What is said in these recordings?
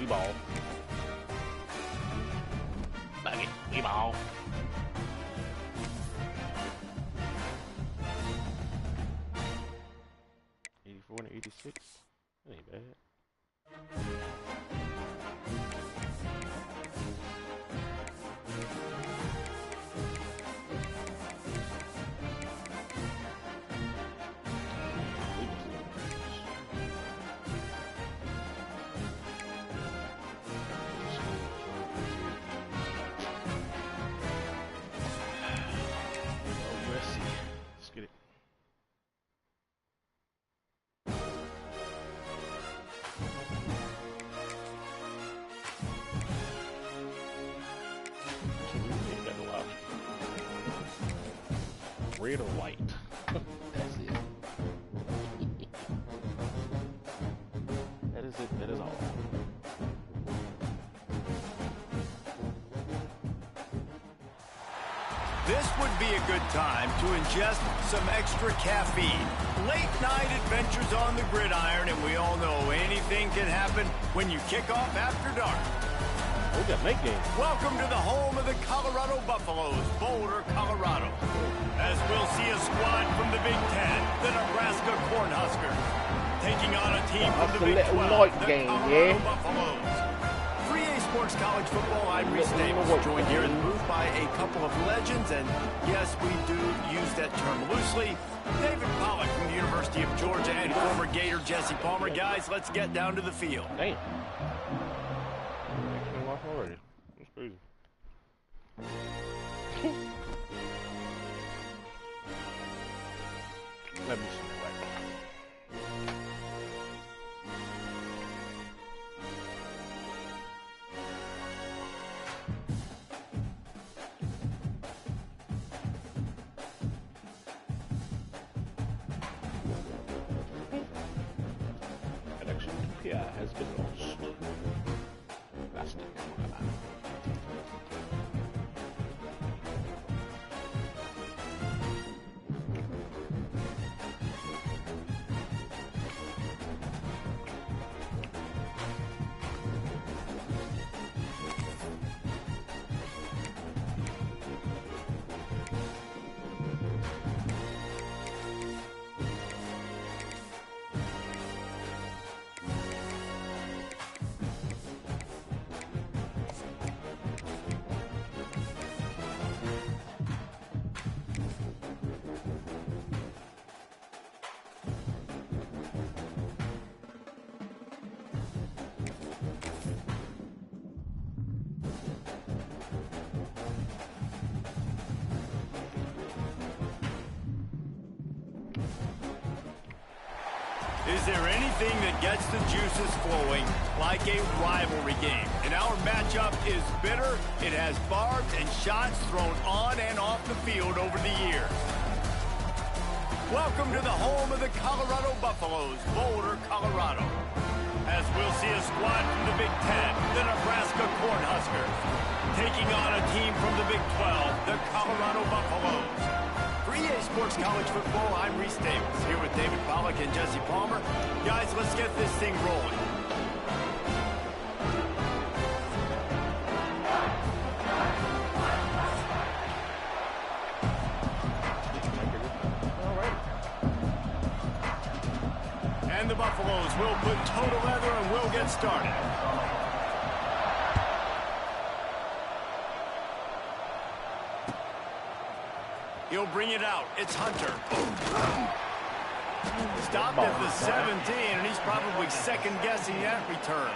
We ball. Buggy. We ball. And 86. That ain't bad. Let's get it. Red or white? That's it. That is it. That is all. This would be a good time to ingest some extra caffeine. Late night adventures on the gridiron, and we all know anything can happen when you kick off after dark. We got night game. Welcome to the home of the Colorado Buffaloes, Boulder, Colorado. As we'll see a squad from the Big Ten, the Nebraska Cornhuskers, taking on a team from the Big 12, the Colorado Buffaloes. 3A Sports College Football, I'm Reese Davis, joined here in the booth by a couple of legends, and yes, we do use that term loosely. David Pollack from the University of Georgia and former Gator Jesse Palmer. Guys, let's get down to the field. Damn. Already. That's crazy. Let me see the connection to PI has been lost. Plastic. Is there anything that gets the juices flowing like a rivalry game? And our matchup is bitter. It has barbs and shots thrown on and off the field over the years. Welcome to the home of the Colorado Buffaloes, Boulder, Colorado. As we'll see a squad from the Big Ten, the Nebraska Cornhuskers, taking on a team from the Big 12, the Colorado Buffaloes. 3A Sports College Football, I'm Reese Davis, here with David Pollack and Jesse Palmer. Guys, let's get this thing rolling. And the Buffaloes will put total leather and we'll get started. He'll bring it out. It's Hunter. Stopped at the 17, and he's probably second-guessing that return.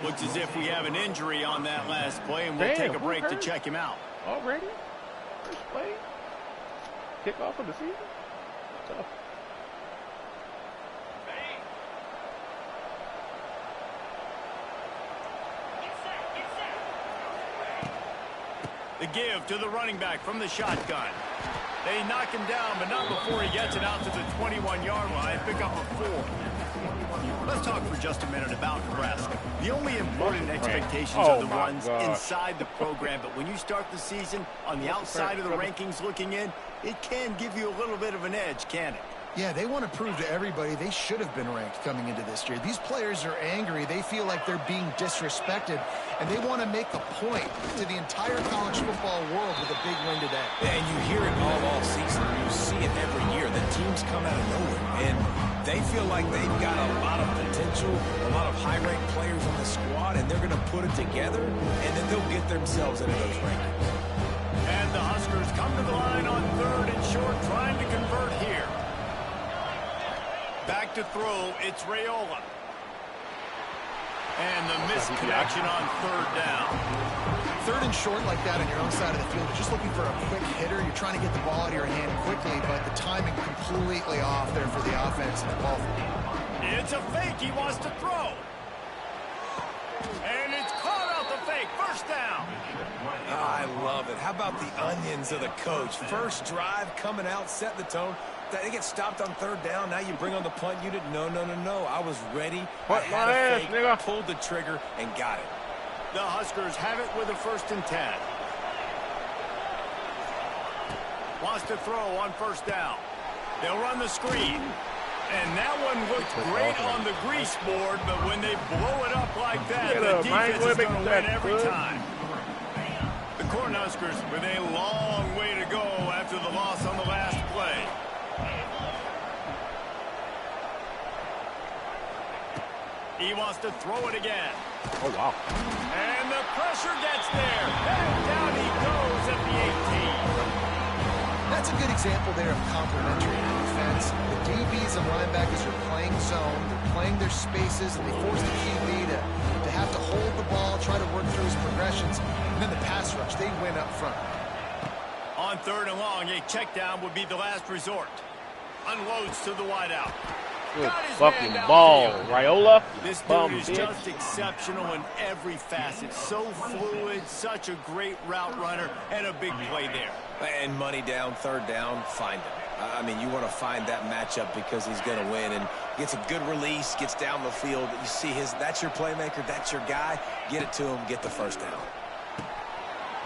Looks as if we have an injury on that last play, and we'll take a break to check him out. Already? First play? Kickoff of the season? Tough. The give to the running back from the shotgun. They knock him down, but not before he gets it out to the 21-yard line. Pick up a 4. Let's talk for just a minute about Nebraska. The only important expectations are the ones inside the program, but when you start the season on the outside of the rankings looking in, it can give you a little bit of an edge, can it? Yeah, they want to prove to everybody they should have been ranked coming into this year. These players are angry. They feel like they're being disrespected, and they want to make a point to the entire college football world with a big win today. And you hear it all season. You see it every year. The teams come out of nowhere, and they feel like they've got a lot of potential, a lot of high-ranked players on the squad, and they're going to put it together, and then they'll get themselves into those rankings. And the Huskers come to the line on 3rd and short, trying to convert here. Back to throw, it's Raiola. And the misconnection on 3rd down. 3rd and short like that on your own side of the field, you're just looking for a quick hitter. You're trying to get the ball out of your hand quickly, but the timing completely off there for the offense and the ball. It's a fake. He wants to throw. And it's caught out the fake. First down. I love it. How about the onions of the coach? First drive, coming out, set the tone. They get stopped on 3rd down. Now you bring on the punt unit. No. I was ready. I had a fake, pulled the trigger, and got it. The Huskers have it with a 1st and 10. Wants to throw on 1st down. They'll run the screen. And that one looked great on the grease board, but when they blow it up like that, the defense is going to win every time. The Cornhuskers with a long way to go after the loss on the last play. He wants to throw it again. Oh, wow. And the pressure gets there. And down he goes at the 18. That's a good example there of complementary defense. The DBs and linebackers are playing zone. They're playing their spaces, and they force the QB to have to hold the ball, try to work through his progressions. And then the pass rush, they win up front. On 3rd and long, a check down would be the last resort. Unloads to the wideout. Good fucking ball, Raiola. This dude is just exceptional in every facet. So fluid, such a great route runner, and a big play there. And money down, 3rd down, find him. I mean, you want to find that matchup because he's going to win. And gets a good release, gets down the field. You see that's your playmaker, that's your guy. Get it to him, get the 1st down.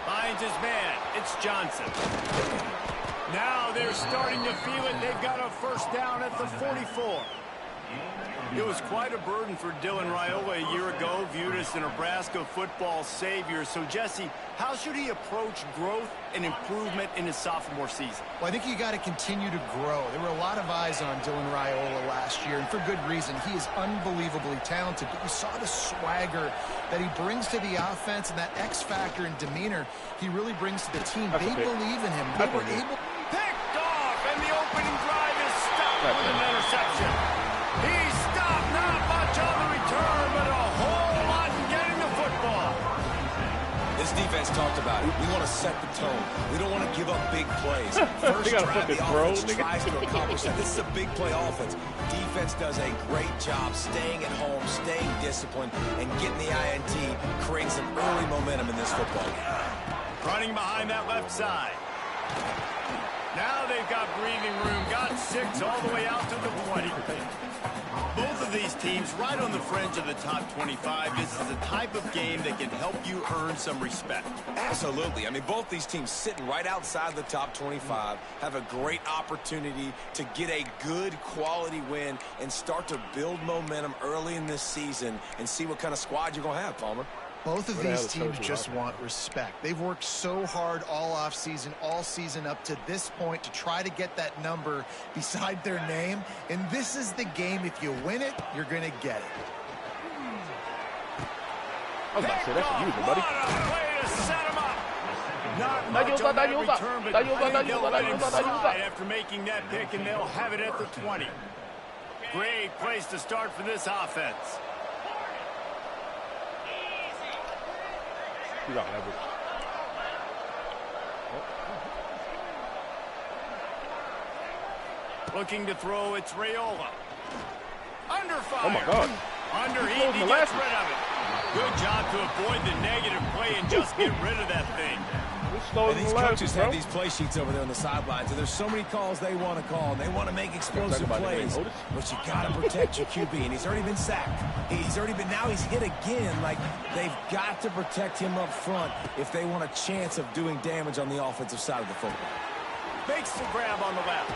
Finds his man. It's Johnson. Now they're starting to feel it. They've got a 1st down at the 44. It was quite a burden for Dylan Raiola a year ago, viewed as the Nebraska football savior. So, Jesse, how should he approach growth and improvement in his sophomore season? Well, I think you got to continue to grow. There were a lot of eyes on Dylan Raiola last year, and for good reason. He is unbelievably talented, but you saw the swagger that he brings to the offense and that X factor and demeanor he really brings to the team. They believe in him. They were able... Picked off, and the opening drive is stopped with an interception. He's stopped, not much on the return, but a whole lot in getting the football. This defense talked about it. We want to set the tone. We don't want to give up big plays. First drive, the offense tries to accomplish that. This is a big play offense. Defense does a great job staying at home, staying disciplined, and getting the INT, creating some early momentum in this football game. Running behind that left side. Now they've got breathing room, got 6 all the way out to the 20. Both of these teams right on the fringe of the top 25. This is a type of game that can help you earn some respect. Absolutely. I mean, both these teams sitting right outside the top 25 have a great opportunity to get a good quality win and start to build momentum early in this season and see what kind of squad you're going to have, Palmer. Both of these teams just want respect. They've worked so hard all season up to this point to try to get that number beside their name. And this is the game. If you win it, you're going to get it. I was about to say, that's for you, buddy. Way to set him up. Not much on that return, but they'll let him slide after making that pick, and they'll have it at the 20. Great place to start for this offense. Looking to throw, it's Raiola. Under fire. Oh, my God. Under heat, he gets rid of it. Good job to avoid the negative play and just get rid of that thing. And these coaches have these play sheets over there on the sidelines, and there's so many calls they want to call, and they want to make explosive plays. But you got to protect your QB, and he's already been sacked. Now he's hit again. Like, they've got to protect him up front if they want a chance of doing damage on the offensive side of the football. Makes the grab on the left.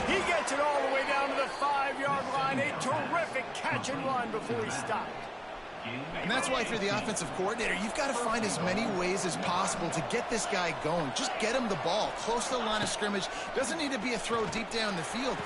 He gets it all the way down to the 5-yard line. A terrific catch and run before he stopped. And that's why if you're the offensive coordinator, you've got to find as many ways as possible to get this guy going. Just get him the ball close to the line of scrimmage. Doesn't need to be a throw deep down the field.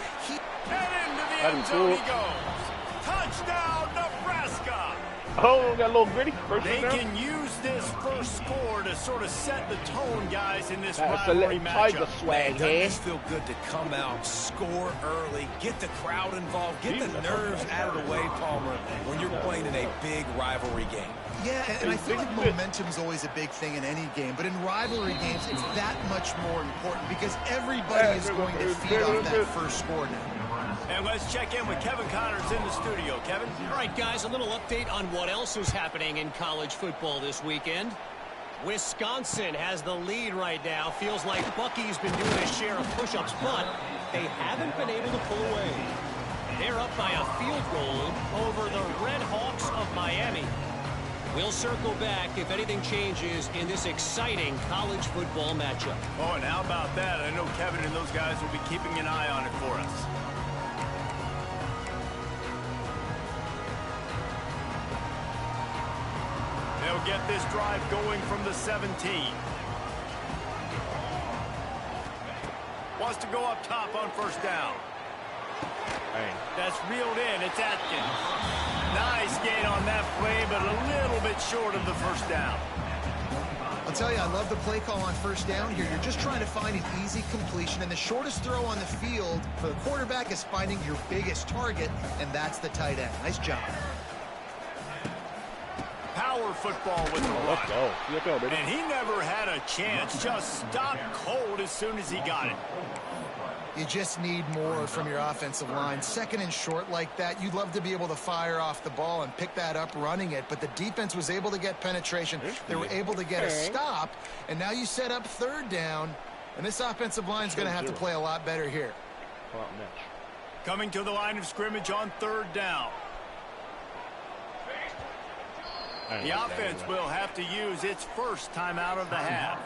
And into the end zone he goes. Touchdown, Nebraska. Oh, got a little gritty. They can use this first score to sort of set the tone, guys, in this rivalry matchup. Swag, doesn't this feel good to come out, score early, get the crowd involved, get the nerves out of the way, Palmer, when you're playing in a big rivalry game. Yeah, and I feel like momentum's always a big thing in any game, but in rivalry games, it's that much more important because everybody is going to feed off that first score now. And let's check in with Kevin Connors in the studio. Kevin? All right, guys, a little update on what else is happening in college football this weekend. Wisconsin has the lead right now. Feels like Bucky's been doing his share of push-ups, but they haven't been able to pull away. They're up by a field goal over the Red Hawks of Miami. We'll circle back if anything changes in this exciting college football matchup. Oh, and how about that? I know Kevin and those guys will be keeping an eye on it for us. They'll get this drive going from the 17. Wants to go up top on first down. Dang. That's reeled in. It's Atkins. Nice gain on that play, but a little bit short of the first down. I'll tell you, I love the play call on first down here. You're just trying to find an easy completion, and the shortest throw on the field for the quarterback is finding your biggest target, and that's the tight end. Nice job. Power football with the run. Let's go, baby. And he never had a chance. Just stopped cold as soon as he got it. You just need more from your offensive line. Second and short like that, you'd love to be able to fire off the ball and pick that up running it, but the defense was able to get penetration. They were able to get a stop, and now you set up third down, and this offensive line is going to have to play a lot better here. Coming to the line of scrimmage on third down. The offense will have to use its first timeout of the half.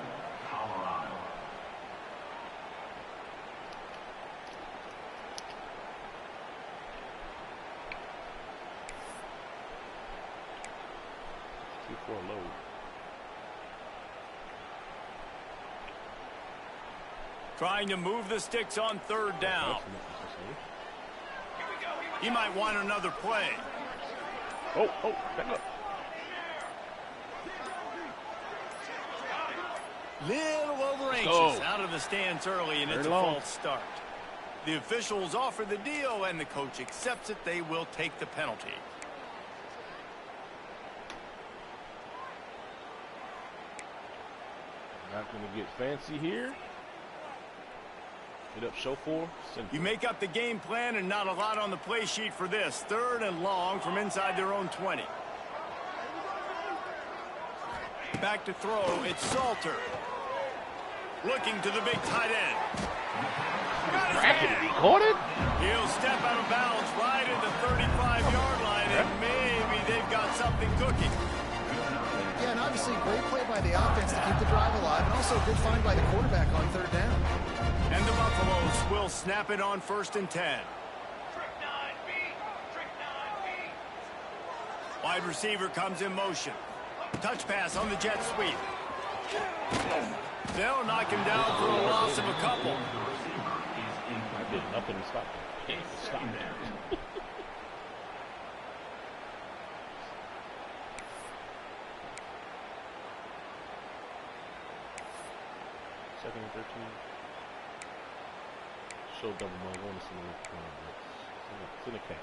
Load. Trying to move the sticks on third down. He might want another play. Oh, back up. Little over anxious out of the stands early, and it's a false start. The officials offer the deal, and the coach accepts it. They will take the penalty. Not going to get fancy here. Get up, show four. You make up the game plan and not a lot on the play sheet for this. Third and long from inside their own 20. Back to throw. It's Salter. Looking to the big tight end. Got his hand. Caught it? He'll step out of bounds right at the 35-yard line, and maybe they've got something cooking. Yeah, and obviously great play by the offense to keep the drive alive, and also a good find by the quarterback on third down. And the Buffaloes will snap it on 1st and 10. Wide receiver comes in motion. Touch pass on the jet sweep. They'll knock him down for a loss of a couple. I did nothing to stop him. Stop him. Second and 13. Show double mode. I want to see it's in a cap.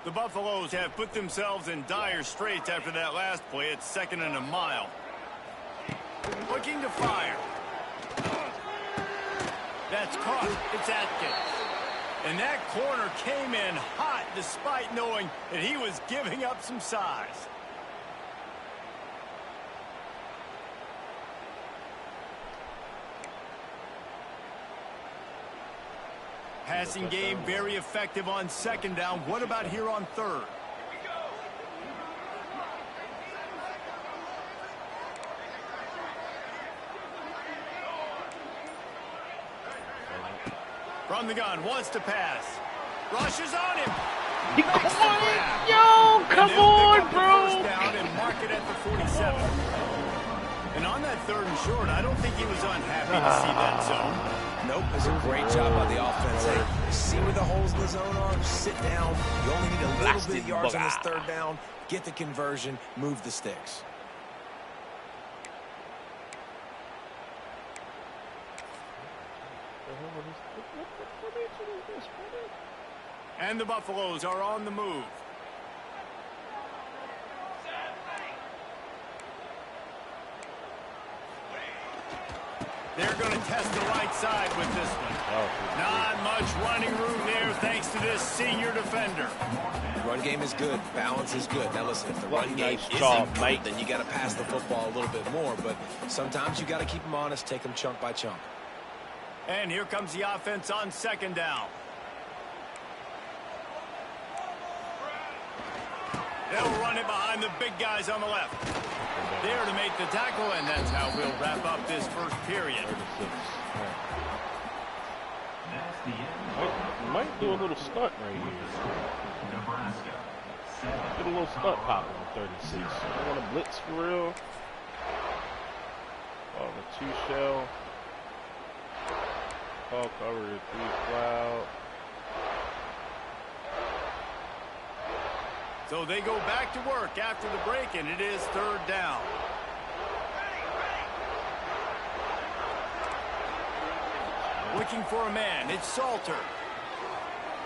The Buffaloes have put themselves in dire straits after that last play. It's 2nd and a mile. Looking to fire. That's caught. It's Atkins. And that corner came in hot despite knowing that he was giving up some size. Passing game very effective on 2nd down. What about here on 3rd? From the gun, wants to pass. Rushes on him. Yo, come on, bro. First down and mark it at the 47. And on that 3rd and short, I don't think he was unhappy to see that zone. Nope, it's a great job by the offense. Hey, see where the holes in the zone are? Sit down. You only need a little bit of yards on this 3rd down. Get the conversion. Move the sticks. And the Buffaloes are on the move. They're going to test the right side with this one. Not much running room there thanks to this senior defender. The run game is good. Balance is good. Now listen, if the run game isn't good, then you got to pass the football a little bit more. But sometimes you got to keep them honest, take them chunk by chunk. And here comes the offense on 2nd down. They'll run it behind the big guys on the left. There to make the tackle, and that's how we'll wrap up this first period. Might do a little stunt right here. Nebraska. Get a little stunt popping on 36. I want to blitz for real. Oh, the 2 shell. Call cover, 3 cloud. So they go back to work after the break, and it is 3rd down. Looking for a man. It's Salter.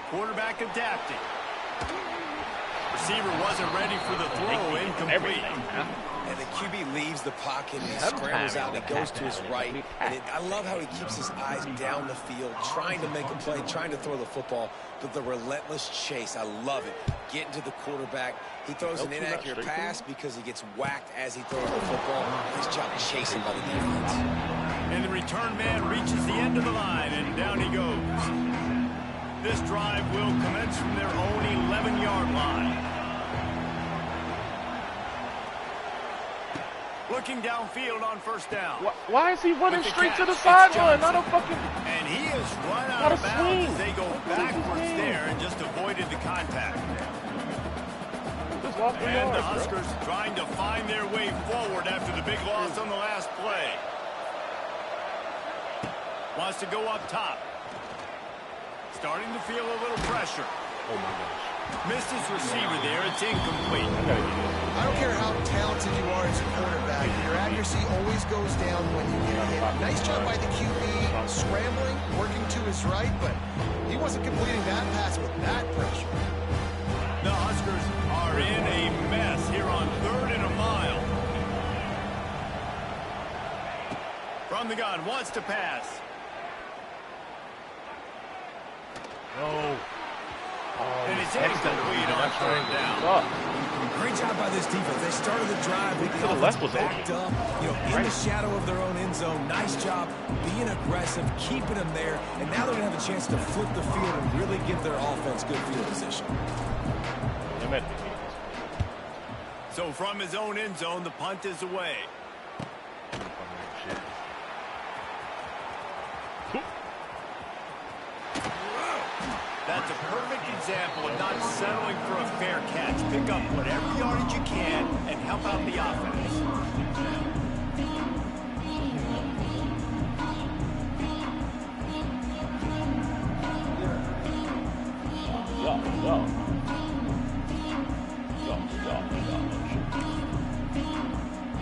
Quarterback adapting. Receiver wasn't ready for the throw. Incomplete. And the QB leaves the pocket, and he scrambles out, and he goes to his right. And I love how he keeps his eyes down the field, trying to make a play, trying to throw the football. But the relentless chase, I love it. Getting to the quarterback. He throws an inaccurate pass because he gets whacked as he throws the football. Nice job chasing by the defense. And the return man reaches the end of the line, and down he goes. This drive will commence from their own 11-yard line. Looking downfield on 1st down. Why is he running straight to the sideline? Not a fucking... And he is run out of bounds as they go backwards there and just avoided the contact. And the Huskers trying to find their way forward after the big loss on the last play. Wants to go up top. Starting to feel a little pressure. Oh my gosh. Missed his receiver there. It's incomplete. I don't care how talented you are as a quarterback. Your accuracy always goes down when you get hit. Nice job by the QB scrambling, working to his right, but he wasn't completing that pass with that pressure. The Huskers are in a mess here on 3rd and a mile. From the gun, wants to pass. No. And it's incomplete on 3rd down. Great job by this defense. They started the drive with the offense backed up, in the shadow of their own end zone. Nice job being aggressive, keeping them there, and now they're going to have a chance to flip the field and really give their offense good field position. So from his own end zone, the punt is away. That's a perfect example of not settling for a fair catch. Pick up whatever yardage you can and help out the offense.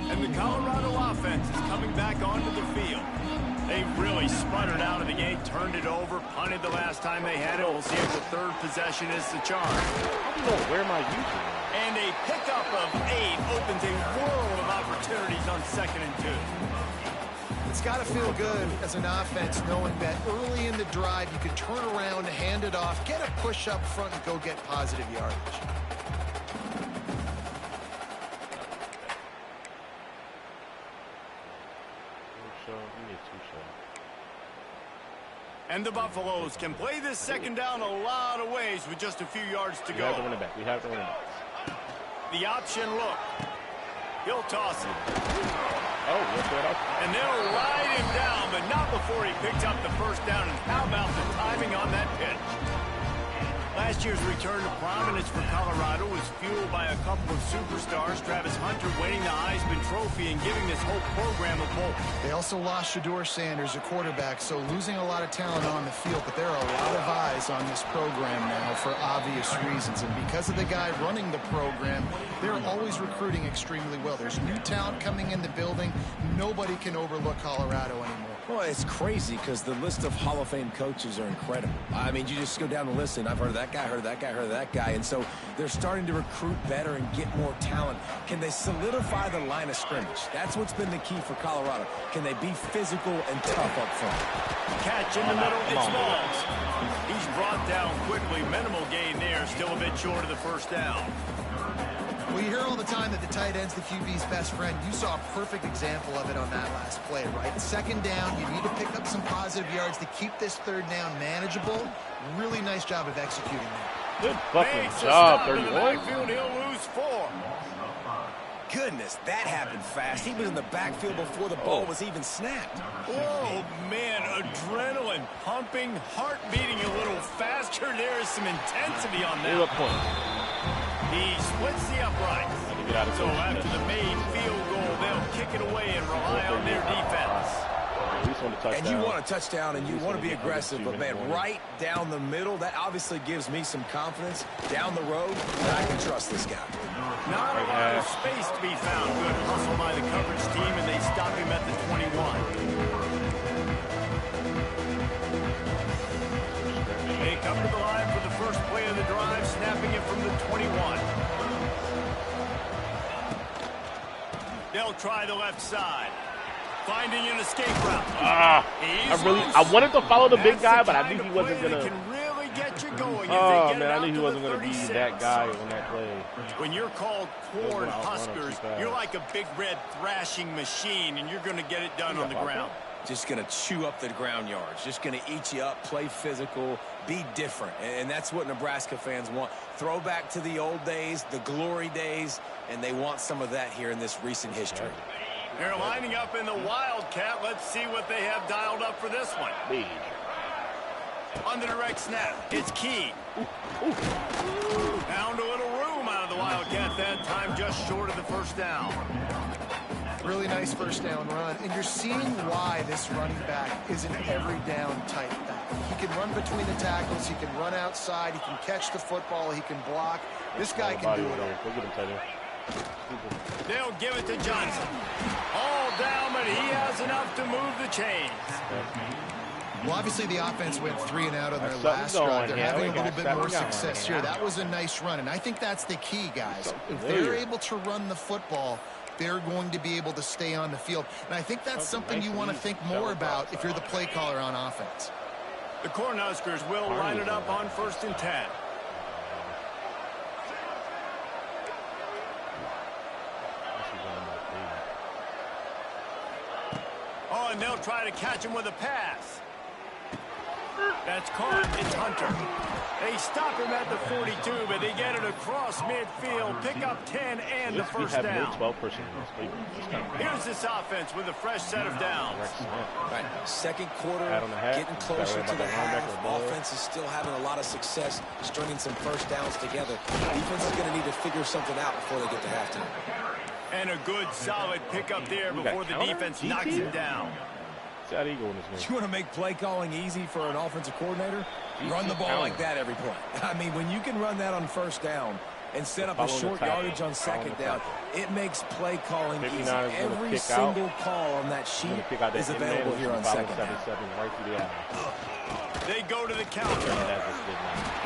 And the Colorado offense is coming back onto the field. They really sputtered out of the gate, turned it over, punted the last time they had it. We'll see if the 3rd possession is the charm. Where am I using? And a pickup of 8 opens a world of opportunities on 2nd and 2. It's got to feel good as an offense knowing that early in the drive you can turn around, hand it off, get a push up front, and go get positive yardage. And the Buffaloes can play this 2nd down a lot of ways with just a few yards to go. We have to run it back. We have to run it back. The option look. He'll toss it. Oh, look at that. And they'll ride him down, but not before before he picked up the first down. And how about the timing on that pitch? Last year's return to prominence for Colorado was fueled by a couple of superstars, Travis Hunter winning the Heisman Trophy and giving this whole program a bolt. They also lost Shedeur Sanders, a quarterback, so losing a lot of talent on the field, but there are a lot of eyes on this program now for obvious reasons. And because of the guy running the program, they're always recruiting extremely well. There's new talent coming in the building. Nobody can overlook Colorado anymore. Well, it's crazy because the list of Hall of Fame coaches are incredible. I mean, you just go down the list, and I've heard of that guy, heard of that guy, heard of that guy. And so they're starting to recruit better and get more talent. Can they solidify the line of scrimmage? That's what's been the key for Colorado. Can they be physical and tough up front? Catch in the middle, it's Smalls. He's brought down quickly. Minimal gain there, still a bit short of the first down. Well, you hear all the time that the tight end's the QB's best friend. You saw a perfect example of it on that last play, right? Second down, you need to pick up some positive yards to keep this third down manageable. Really nice job of executing that. Good fucking job, 31. He'll lose 4. Goodness, that happened fast. He was in the backfield before the ball was even snapped. Oh, man, adrenaline pumping, heart beating a little faster. There is some intensity on that. Point. He splits the uprights. So after the made field goal, they'll kick it away and rely on their defense. And you want a touchdown and you want to be aggressive, but man, right down the middle, that obviously gives me some confidence down the road that I can trust this guy. Not a lot of space to be found. Good hustle by the coverage team, and they stop him at the 21. They come to the line for the first play of the drive, snapping it from the 21. They'll try the left side. Finding an escape route. I wanted to follow the big guy, but I knew he wasn't gonna. Really get you going. Oh man, I knew he wasn't gonna be that guy on that play. When you're called Corn Huskers, you're like a big red thrashing machine, and you're gonna get it done on the ground. Just going to chew up the ground yards. Just going to eat you up, play physical, be different. And that's what Nebraska fans want. Throw back to the old days, the glory days, and they want some of that here in this recent history. They're lining up in the Wildcat. Let's see what they have dialed up for this one. On the direct snap, it's Key. Found a little room out of the Wildcat that time, just short of the first down. Really nice first down run, and you're seeing why this running back is an every down type back. He can run between the tackles, he can run outside, he can catch the football, he can block. This guy can do it all. They'll give it to Johnson. All down, but he has enough to move the chains. Well, obviously the offense went 3 and out on their last drive. They're having a little bit more success here. That was a nice run, and I think that's the key, guys. If they're able to run the football, they're going to be able to stay on the field. And I think that's something you want to think more about if you're the play caller on offense. The Cornhuskers will line it up on 1st and 10. Oh, and they'll try to catch him with a pass. That's caught. It's Hunter. They stop him at the 42, but they get it across midfield. Pick up 10 and the first down. Here's this offense with a fresh set of downs. Right. Second quarter, getting closer to the half. Offense is still having a lot of success stringing some first downs together. Defense is going to need to figure something out before they get to halftime. And a good, solid pickup there before the defense knocks him down. You want to make play calling easy for an offensive coordinator? Run the ball like that every play. I mean, when you can run that on first down and set up a short yardage on second down, it makes play calling easy. Every single call on that sheet is available here on second down. They go to the counter.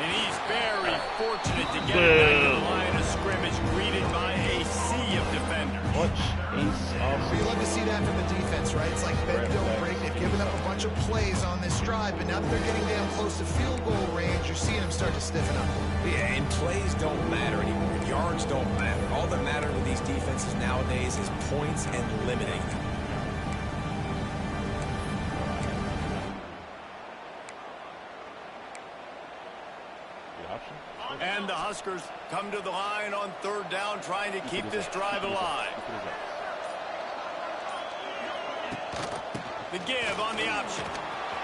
And he's very fortunate to get it back to the line of scrimmage, greeted by a sea of defenders. You love to see that from the defense, right? It's like bend, don't break. They've given up a bunch of plays on this drive, but now that they're getting down close to field goal range, you're seeing them start to stiffen up. Yeah, and plays don't matter anymore. Yards don't matter. All that matters with these defenses nowadays is points and limiting them. And the Huskers come to the line on 3rd down, trying to keep this drive alive. The give on the option.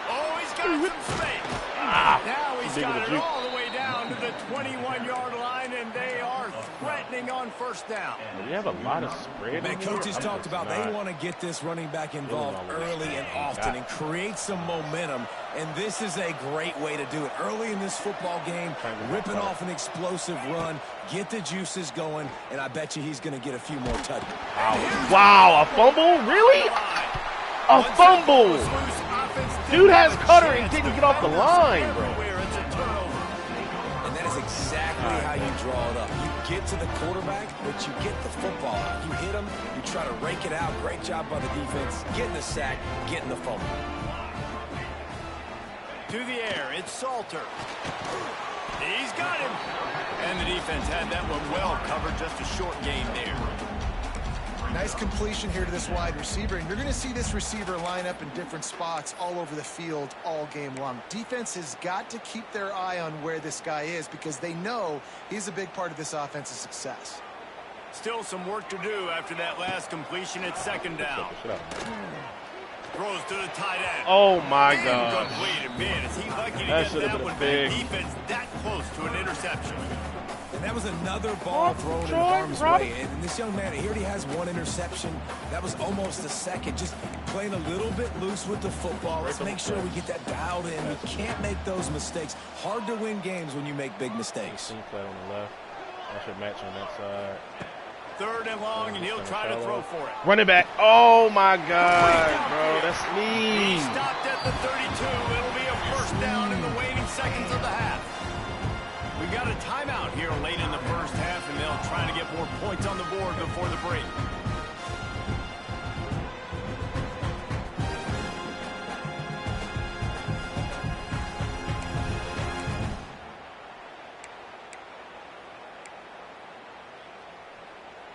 Oh, he's got some space. Now he's got it all the way down to the 21-yard line, and they are threatening on first down. We have a lot of spread. Man, coaches talked about they want to get this running back involved early and often and create some momentum, and this is a great way to do it. Early in this football game, ripping off an explosive run, get the juices going, and I bet you he's going to get a few more touches. Wow, a fumble? Really? A fumble! Dude has cutter and didn't get off the line, bro. And that is exactly how you draw it up. You get to the quarterback, but you get the football out. You hit him, you try to rake it out. Great job by the defense, getting the sack, getting the fumble. To the air, it's Salter. He's got him. And the defense had that one well covered, just a short gain there. Nice completion here to this wide receiver, and you're going to see this receiver line up in different spots all over the field all game long. Defense has got to keep their eye on where this guy is because they know he's a big part of this offense's success. Still some work to do after that last completion at second down. Throws to the tight end. Oh, my God. Man, is he lucky to That get that one big. Defense that close to an interception. And that was another ball thrown in harm's way. And this young man, he already has one interception. That was almost a second. Just playing a little bit loose with the football. Let's make sure we get that dialed in. You can't make those mistakes. Hard to win games when you make big mistakes. Flat on the left. I should match on that side. Third and long, and he'll try to throw for it. Running back. Oh, my God, bro. That's me. He stopped at the 32. It'll be a first down in the waning seconds of the half. We got a timeout here late in the first half, and they'll try to get more points on the board before the break.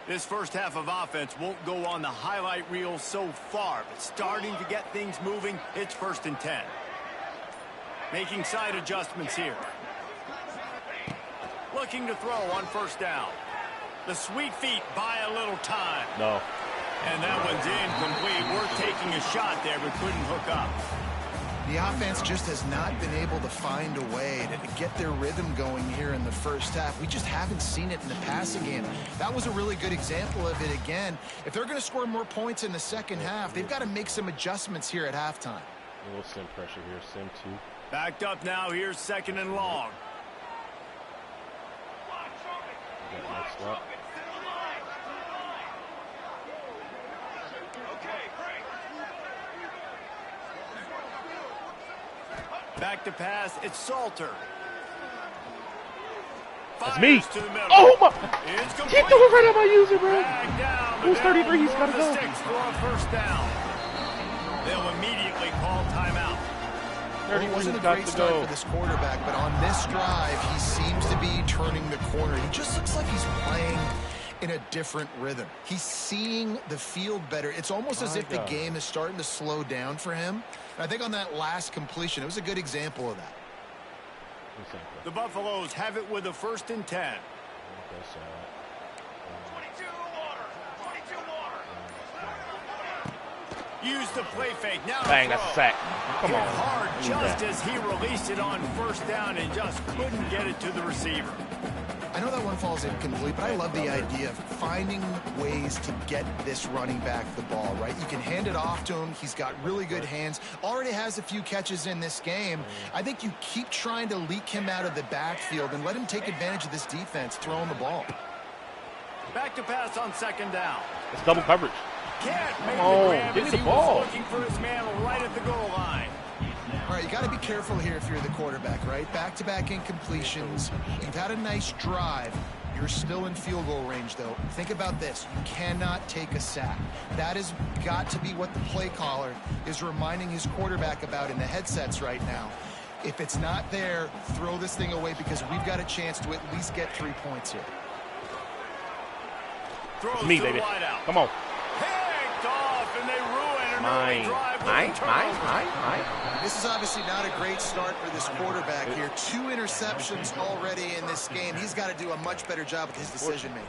This first half of offense won't go on the highlight reel so far, but starting to get things moving, it's 1st and 10. Making side adjustments here. Looking to throw on first down. The sweet feet buy a little time. No. And that one's incomplete. Worth taking a shot there, but couldn't hook up. The offense just has not been able to find a way to get their rhythm going here in the first half. We just haven't seen it in the passing game. That was a really good example of it again. If they're going to score more points in the second half, they've got to make some adjustments here at halftime. A little sim pressure here. Sim 2. Backed up now. Here's 2nd and long. Next up. Back to pass, it's Salter. That's me. To the middle. Oh, my. It's He complete. threw it right at my user, bro. Back down, Who's but 33? He's they'll got to move go. the sticks for a first down. They'll immediately call timeout. Well, it wasn't a great start for this quarterback, but on this drive, he seems to be turning the corner. He just looks like he's playing in a different rhythm. He's seeing the field better. It's almost as if the game is starting to slow down for him. And I think on that last completion, it was a good example of that. The Buffaloes have it with a 1st and 10. Use the play fake. Now Bang, that's a sack. Come on. Hard just as he released it on first down and just couldn't get it to the receiver. I know that one falls incomplete, but I love the idea of finding ways to get this running back the ball, right? You can hand it off to him. He's got really good hands. Already has a few catches in this game. I think you keep trying to leak him out of the backfield and let him take advantage of this defense throwing the ball. Back to pass on 2nd down. It's double coverage. Can't make Come on, the grab give me as the he ball. was looking for his man right at the goal line. All right, you got to be careful here if you're the quarterback, right? Back-to-back incompletions. You've had a nice drive. You're still in field goal range, though. Think about this. You cannot take a sack. That has got to be what the play caller is reminding his quarterback about in the headsets right now. If it's not there, throw this thing away because we've got a chance to at least get 3 points here. Throws Me, to baby. the wideout. Come on. Picked off, and they ruin an early drive with a turnover. This is obviously not a great start for this quarterback here. 2 interceptions already in this game. He's got to do a much better job with his decision-making.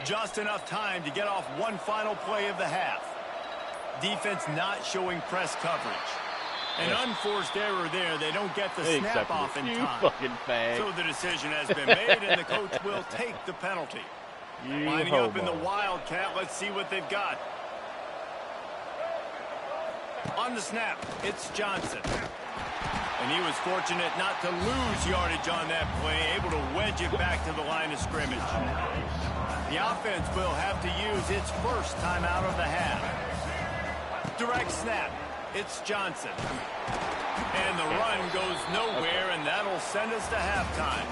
Just enough time to get off one final play of the half. Defense not showing press coverage. An unforced error there. They don't get the snap off in time. So the decision has been made, and the coach will take the penalty. Lining up in the Wildcat. Let's see what they've got. On the snap, it's Johnson. And he was fortunate not to lose yardage on that play, able to wedge it back to the line of scrimmage. The offense will have to use its first timeout of the half. Direct snap. It's Johnson. And the run goes nowhere, and that'll send us to halftime.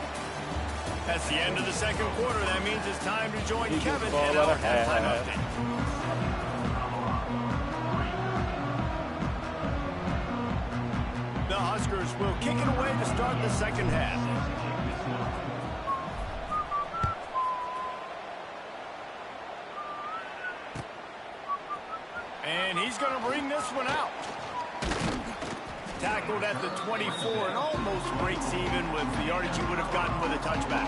That's the end of the second quarter. That means it's time to join Kevin in our halftime update. The Huskers will kick it away to start the second half. And he's going to bring this one out. Tackled at the 24 and almost breaks even with the yardage he would have gotten with a touchback.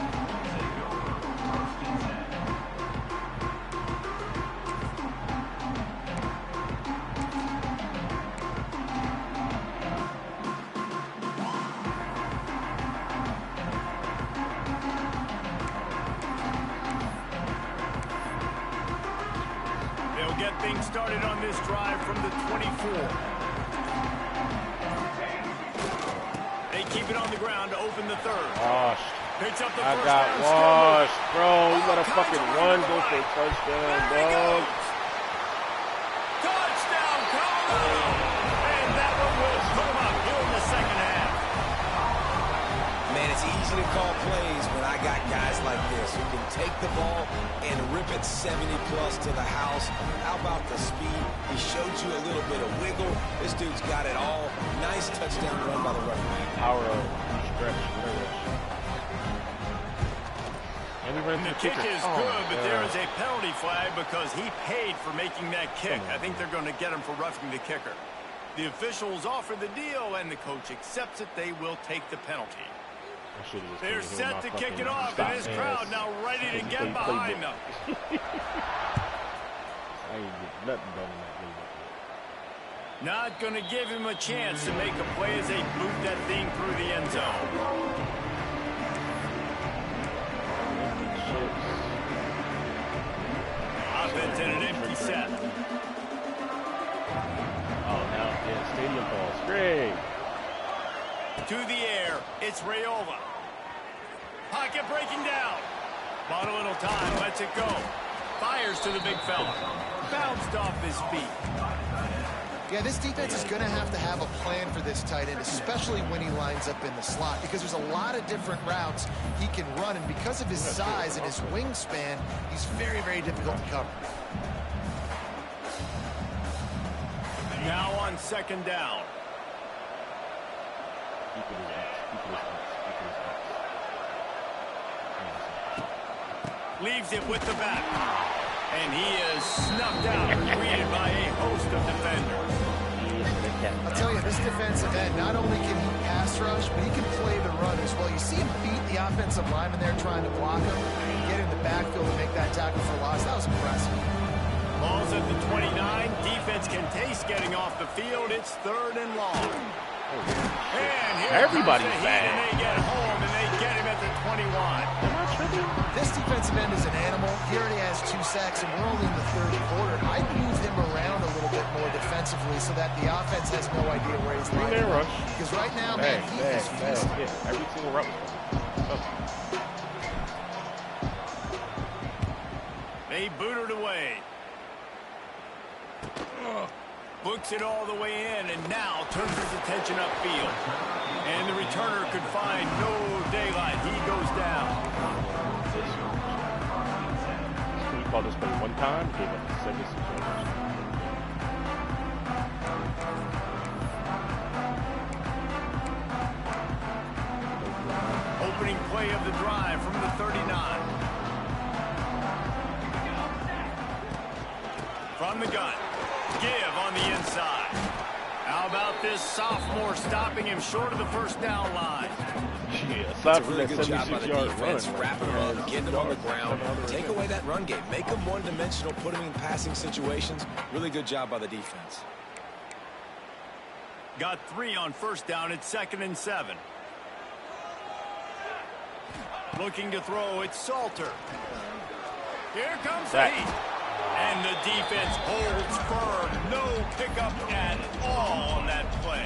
They'll get things started on this drive from the 24. They keep it on the ground to open the third. Washed. Picks up the I first got down. washed, bro. You let a fucking run go for a touchdown, dog. Touchdown, Colorado! And that one will come up here in the second half. Man, it's easy to call plays when I got guys like this who can take the ball and rip it 70-plus to the house. How about the speed? He showed you a little bit of wiggle. This dude's got it all. Nice touchdown run by the running back. Power up, stretch, whatever. And the kick is good, but there is a penalty flag because he paid for making that kick. I think they're going to get him for roughing the kicker. The officials offer the deal, and the coach accepts it. They will take the penalty. They're set to kick it off, and this crowd now ready to get behind them. I ain't get nothing done in that league. Not going to give him a chance to make a play as they boot that thing through the end zone. Offense in an empty set. Oh, now it's stadium balls. Great. To the air, it's Raiola. Pocket breaking down. Bought a little time, lets it go. Fires to the big fella. Bounced off his feet. Yeah, this defense is going to have a plan for this tight end, especially when he lines up in the slot, because there's a lot of different routes he can run, and because of his size and his wingspan, he's very, very difficult to cover. Now on second down. Leaves it with the back. And he is snuffed out and greeted by a host of defenders. I'll tell you, this defensive end, not only can he pass rush, but he can play the run as well. You see him beat the offensive lineman there trying to block him, get in the backfield and make that tackle for loss. That was impressive. Ball's at the 29. Defense can taste getting off the field. It's third and long. And here everybody's comes the bad. heat, and they get home, and they get him at the 21. This defensive end is an animal. He already has 2 sacks, and we're only in the third quarter. I'd move him around a little bit more defensively so that the offense has no idea where he's lining up. Because right now, man, he is feasting. Yeah, every single route was They boot it away. Books it all the way in, and now turns his attention upfield. And the returner could find no daylight. He goes down. He called this play one time, gave up 76 yards. Opening play of the drive from the 39. From the gun. Give on the inside. Out about this sophomore stopping him short of the first down line? Yeah, It's a really good job by the defense, wrapping them up, getting them on the ground. Take away that run game. Make them one-dimensional, put them in passing situations. Really good job by the defense. Got 3 on first down at 2nd and 7. Looking to throw, it's Salter. Here comes the heat. And the defense holds firm. No pickup at all on that play.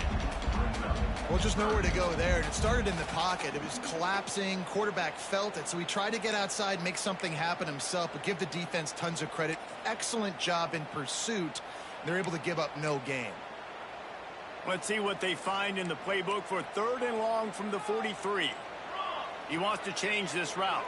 Well, just nowhere to go there. It started in the pocket. It was collapsing. Quarterback felt it, so he tried to get outside, make something happen himself, but give the defense tons of credit. Excellent job in pursuit. They're able to give up no gain. Let's see what they find in the playbook for 3rd and long from the 43. He wants to change this route.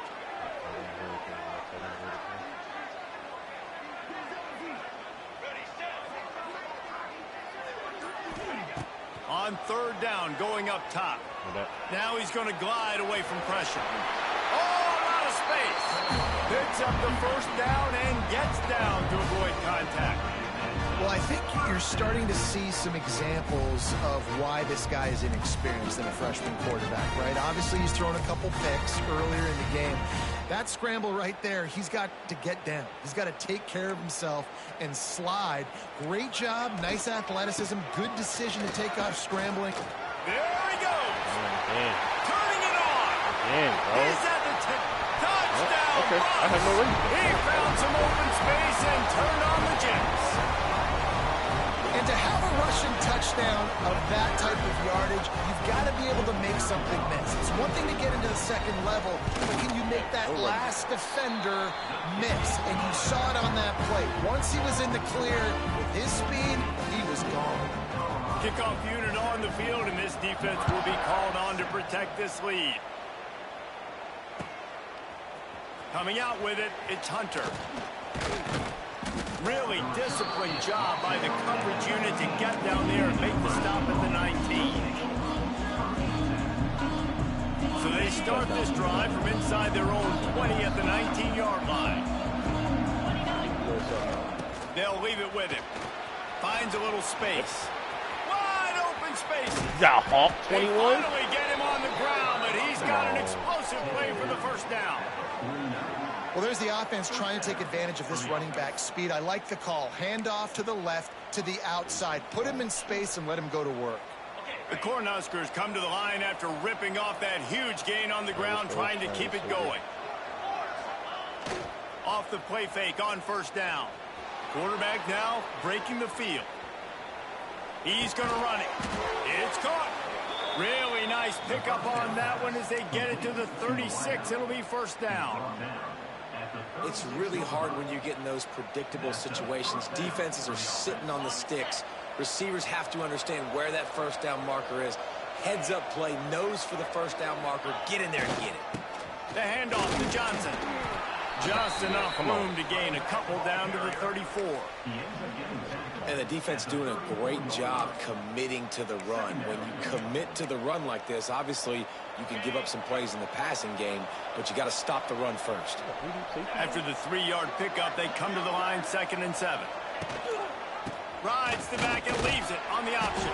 On 3rd down, going up top. Now he's going to glide away from pressure. Oh, a lot of space. Picks up the first down and gets down to avoid contact. Well, I think you're starting to see some examples of why this guy is inexperienced in a freshman quarterback, right? Obviously, he's thrown a couple picks earlier in the game. That scramble right there, he's got to get down. He's got to take care of himself and slide. Great job, nice athleticism, good decision to take off scrambling. There he goes. Turning it on. He's at the touchdown. Okay, I have no reason. He found some open space and turned on the jets. And to have a rushing touchdown of that type of yardage, you've got to be able to make something miss. It's one thing to get into the second level, but can you make that last defender miss? And you saw it on that play. Once he was in the clear with his speed, he was gone. Kickoff unit on the field, and this defense will be called on to protect this lead. Coming out with it, it's Hunter. Really disciplined job by the coverage unit to get down there and make the stop at the 19. So they start this drive from inside their own 20 at the 19-yard line. They'll leave it with him. Finds a little space. Wide open space. Yeah, Hawk 21. They finally get him on the ground, but he's got an explosive play for the first down. Well, there's the offense trying to take advantage of this running back speed. I like the call. Hand off to the left, to the outside. Put him in space and let him go to work. The Cornhuskers come to the line after ripping off that huge gain on the ground, trying to keep it going. Off the play fake on first down. Quarterback now breaking the field. He's going to run it. It's caught. Really nice pickup on that one as they get it to the 36. It'll be first down. It's really hard when you get in those predictable situations. Defenses are sitting on the sticks. Receivers have to understand where that first down marker is. Heads up play, nose for the first down marker. Get in there and get it. The handoff to Johnson. Just enough room to gain a couple down to the 34. And the defense doing a great job committing to the run. When you commit to the run like this, obviously you can give up some plays in the passing game, but you got to stop the run first. After the 3-yard pickup, they come to the line 2nd and 7. Rides the back and leaves it on the option.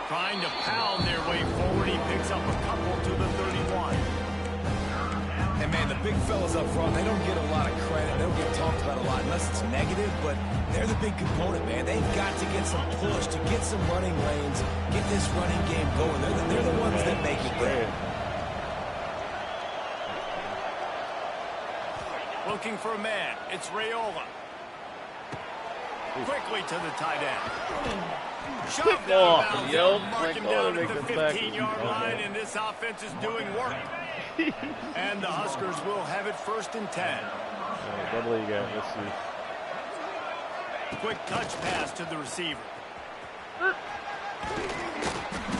Trying to pound their way forward, he picks up a couple to the 31. And, man, the big fellas up front, they don't get a lot of credit. They don't get talked about a lot unless it's negative, but they're the big component, man. They've got to get some push, to get some running lanes, get this running game going. They're the ones that make it go. Looking for a man. It's Raiola. Quickly to the tight end. Shoved out of bounds. Mark him down at the 15-yard line, and this offense is doing work. And the Huskers will have it 1st and 10. Double you got. Let's see. Quick touch pass to the receiver.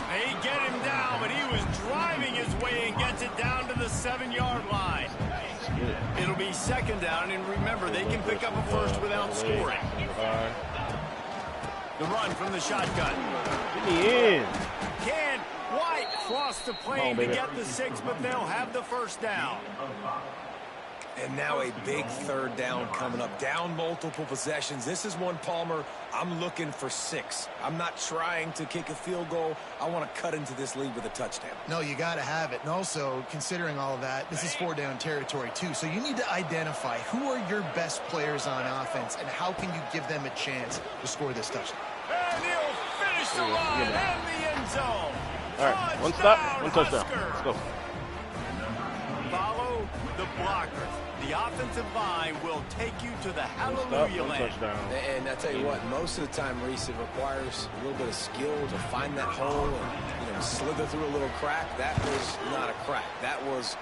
They get him down, but he was driving his way and gets it down to the 7-yard line. It'll be 2nd down, and remember, they can pick up a first without scoring. The run from the shotgun. In the end. Can White cross the plane to get the 6, but they'll have the first down. And now a big third down coming up. Down multiple possessions. This is one, Palmer, I'm looking for 6. I'm not trying to kick a field goal. I want to cut into this lead with a touchdown. No, you got to have it. And also, considering all of that, this is 4-down territory, too. So you need to identify who are your best players on offense and how can you give them a chance to score this touchdown. And he'll finish the run in the end zone. All right, one stop, one touchdown. Let's go. Follow the blockers. The offensive line will take you to the hallelujah land. And I tell you what, most of the time, Reese, it requires a little bit of skill to find that hole and slither through a little crack. That was not a crack. That was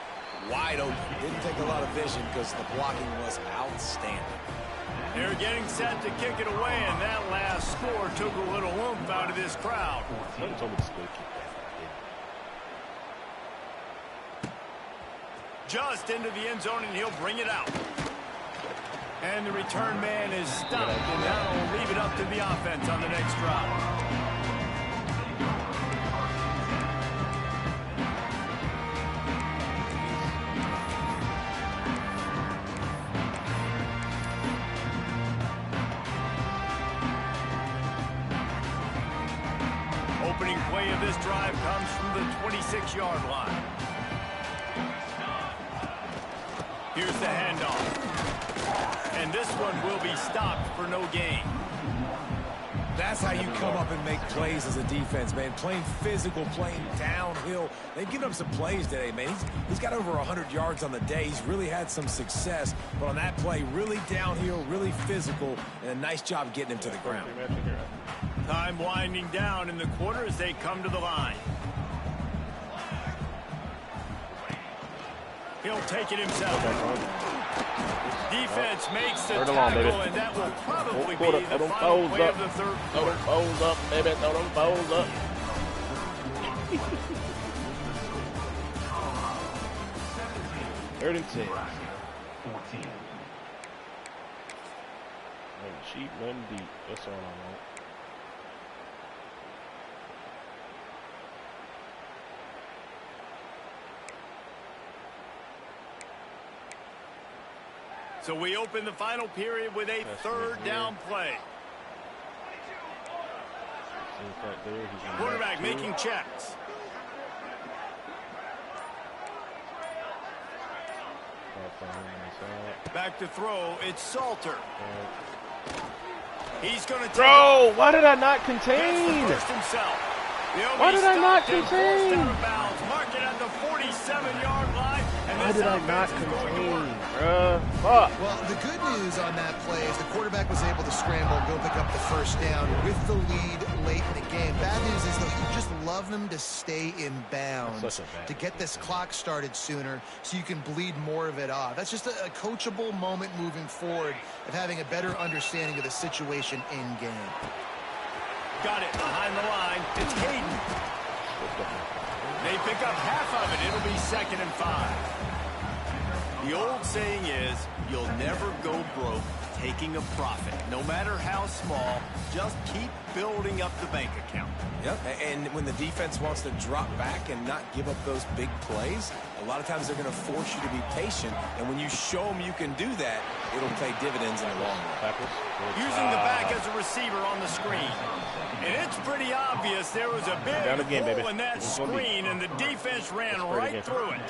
wide open. Didn't take a lot of vision because the blocking was outstanding. They're getting set to kick it away, and that last score took a little oomph out of this crowd. Just into the end zone, and he'll bring it out. And the return man is stopped, and now will leave it up to the offense on the next drive. Opening play of this drive comes from the 26-yard line. Here's the handoff. And this one will be stopped for no gain. That's how you come up and make plays as a defense, man. Playing physical, playing downhill. They've given him some plays today, man. He's got over 100 yards on the day. He's really had some success. But on that play, really downhill, really physical, and a nice job getting him to the ground. Time winding down in the quarter as they come to the line. He'll take it himself. Defense makes the tackle, and that will probably be the final play of the third quarter. Throw them foes up, baby. Throw them foes up. Third and 10. 14. Sheep, nothing deep. That's all I want. So we open the final period with a third down play. Quarterback making checks. Back to throw. It's Salter. He's going to throw. Why did I not contain? Why did I not contain? Mark it at the 47-yard line. Why did I not contain, bruh? Fuck. Well, the good news on that play is the quarterback was able to scramble and go pick up the first down with the lead late in the game. Bad news is, though, you just love them to stay in bounds to get this clock started sooner so you can bleed more of it off. That's just a coachable moment moving forward of having a better understanding of the situation in game. Got it behind the line. It's Hayden. They pick up half of it. It'll be 2nd and 5. The old saying is, you'll never go broke taking a profit. No matter how small, just keep building up the bank account. Yep, and when the defense wants to drop back and not give up those big plays, a lot of times they're going to force you to be patient. And when you show them you can do that, it'll pay dividends in the long run. Using the back as a receiver on the screen. And it's pretty obvious there was a big hole in that screen, and the defense ran right through it.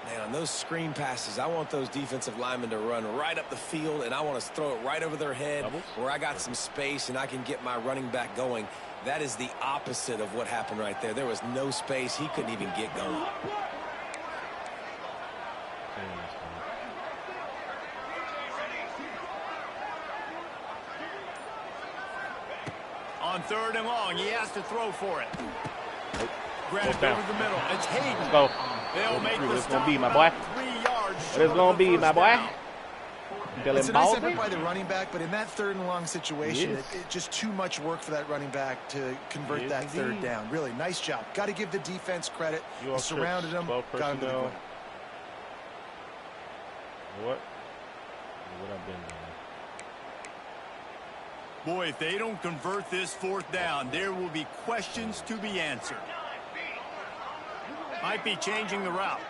Man, on those screen passes, I want those defensive linemen to run right up the field, and I want to throw it right over their head where I got some space and I can get my running back going. That is the opposite of what happened right there. There was no space. He couldn't even get going. On 3rd and long, he has to throw for it. Grab it over the middle. It's Hayden. Let's go. They'll make the It's gonna be my boy. 3 yards. It's gonna be my boy. It's a nice effort by the running back, but in that 3rd and long situation, it's just too much work for that running back to convert that 3rd down. Really, nice job. Got to give the defense credit. They surrounded him, got him to the ground. What I've been doing. Boy, if they don't convert this 4th down, there will be questions to be answered. Might be changing the route.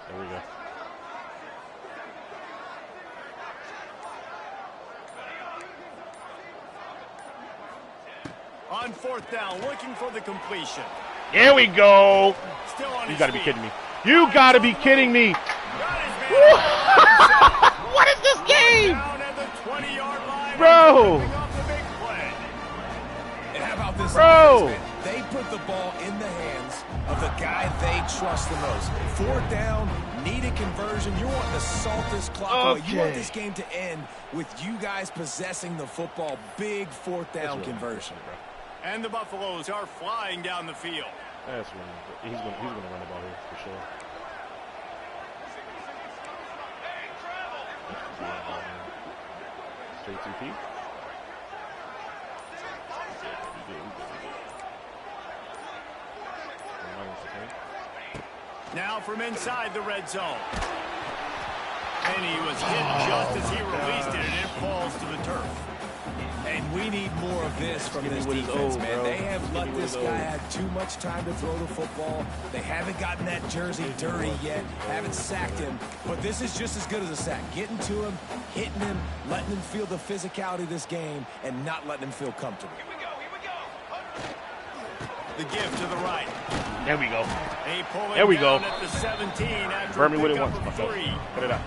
There we go. On 4th down, looking for the completion. There we go. Still on You his got to be feet. kidding me. You got to be kidding me. What is this game? Down at the 20-yard line. Bro. Picking up the big play. And how about this? Bro. They put the ball in the hands of the guy they trust the most. 4th down, need a conversion. You want to salt this clock away. You want this game to end with you guys possessing the football. Big 4th down conversion. And the Buffaloes are flying down the field. That's right. He's gonna run the ball here for sure. Straight 2P. Now from inside the red zone. And he was hit just as he released it, and it falls to the turf. And we need more of this from this what is defense, old, man. bro. They have Give let me what this is guy old. have too much time to throw the football. They haven't gotten that jersey dirty yet, haven't sacked him. But this is just as good as a sack. Getting to him, hitting him, letting him feel the physicality of this game, and not letting him feel comfortable. The give to the right. There we go. They pull it There we go. down at the 17 after Burn me with it pickup once. of Fuck 3. up. Cut it out.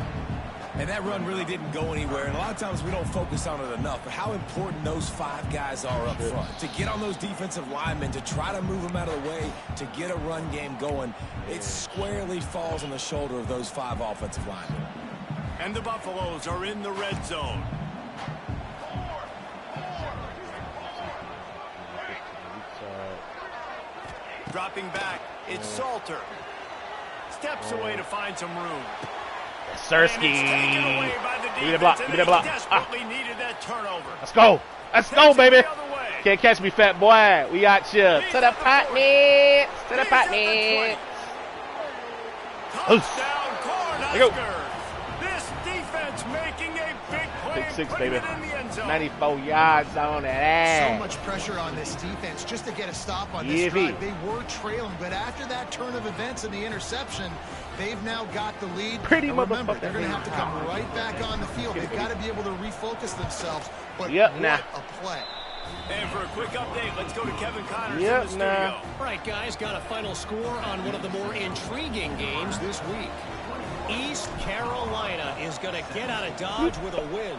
And that run really didn't go anywhere. And a lot of times we don't focus on it enough. But how important those 5 guys are up front. To get on those defensive linemen, to try to move them out of the way, to get a run game going, it squarely falls on the shoulder of those 5 offensive linemen. And the Buffaloes are in the red zone. Dropping back, it's Salter. Steps away to find some room. Sersky. Give me that block. Give me that block. Desperately needed that turnover. Let's go. Let's go, baby. Can't catch me, fat boy. We out here. To the pot nets. To the pot nets. Touchdown, There you go. Cornhuskers. This defense making a big play. Big 6, putting baby. it in the end zone. 94 yards on that ass. So much pressure on this defense just to get a stop on this Yeah, drive. They were trailing, but after that turn of events and the interception, they've now got the lead. Pretty and remember, motherfucker. they're going to have to come right back on the field. They've got to be able to refocus themselves. But Yep, what nah. a play. And for a quick update, let's go to Kevin Connors Yep, in the studio. nah. All right, guys, got a final score on one of the more intriguing games this week. East Carolina is going to get out of Dodge with a win.